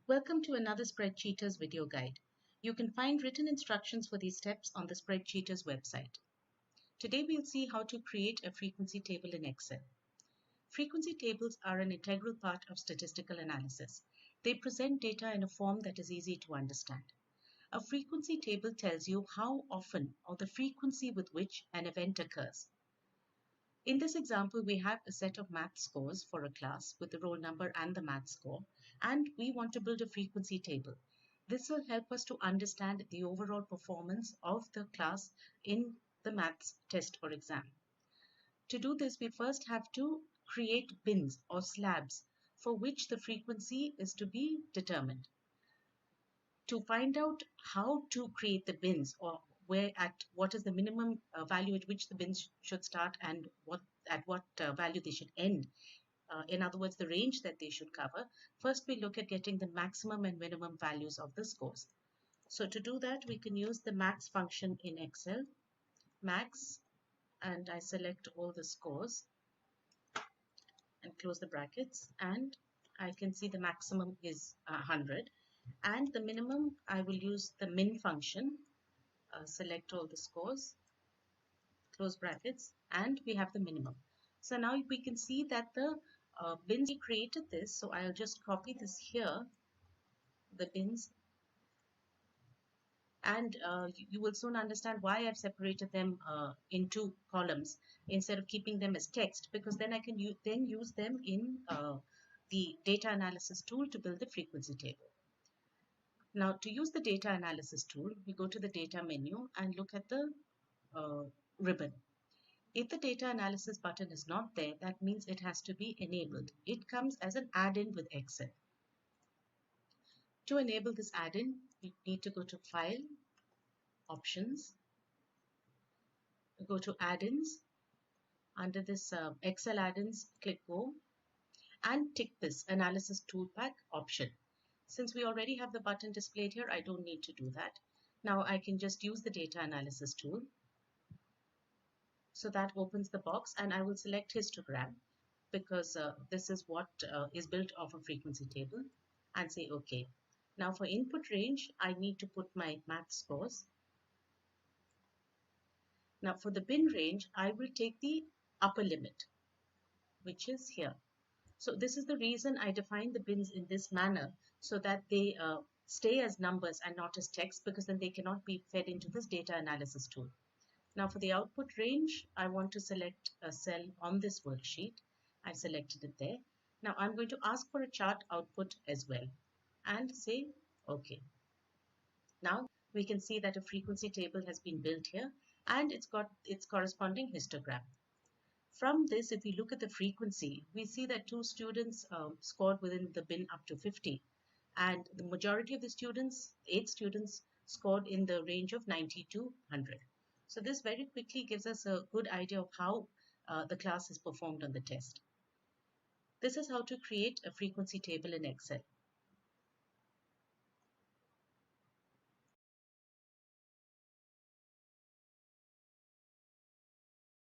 Welcome to another Spreadsheeters video guide. You can find written instructions for these steps on the Spreadsheeters website. Today we'll see how to create a frequency table in Excel. Frequency tables are an integral part of statistical analysis. They present data in a form that is easy to understand. A frequency table tells you how often or the frequency with which an event occurs. In this example, we have a set of math scores for a class with the roll number and the math score, and we want to build a frequency table. This will help us to understand the overall performance of the class in the maths test or exam. To do this, we first have to create bins or slabs for which the frequency is to be determined. To find out how to create the bins or what is the minimum value at which the bins should start and at what value they should end. In other words, the range that they should cover. First, we look at getting the maximum and minimum values of the scores. So to do that, we can use the max function in Excel, max, and I select all the scores and close the brackets, and I can see the maximum is 100, and the minimum I will use the min function. Select all the scores, close brackets, and we have the minimum. So now we can see that the bins, we created this, so I'll just copy this here, the bins, and you will soon understand why I've separated them into columns instead of keeping them as text, because then I can use them in the data analysis tool to build the frequency table. Now, to use the data analysis tool, we go to the data menu and look at the ribbon. If the data analysis button is not there, that means it has to be enabled. It comes as an add-in with Excel. To enable this add-in, you need to go to File, Options, go to Add-ins. Under this Excel add-ins, click Go and tick this Analysis Toolpack option. Since we already have the button displayed here, I don't need to do that. Now I can just use the data analysis tool. So that opens the box, and I will select histogram because this is what is built off a frequency table, and say OK. Now for input range, I need to put my math scores. Now for the bin range, I will take the upper limit, which is here. So this is the reason I define the bins in this manner, so that they stay as numbers and not as text, because then they cannot be fed into this data analysis tool. Now for the output range, I want to select a cell on this worksheet. I've selected it there. Now I'm going to ask for a chart output as well and say OK. Now we can see that a frequency table has been built here, and it's got its corresponding histogram. From this, if we look at the frequency, we see that 2 students scored within the bin up to 50, and the majority of the students, 8 students, scored in the range of 90 to 100. So this very quickly gives us a good idea of how the class is performed on the test. This is how to create a frequency table in Excel.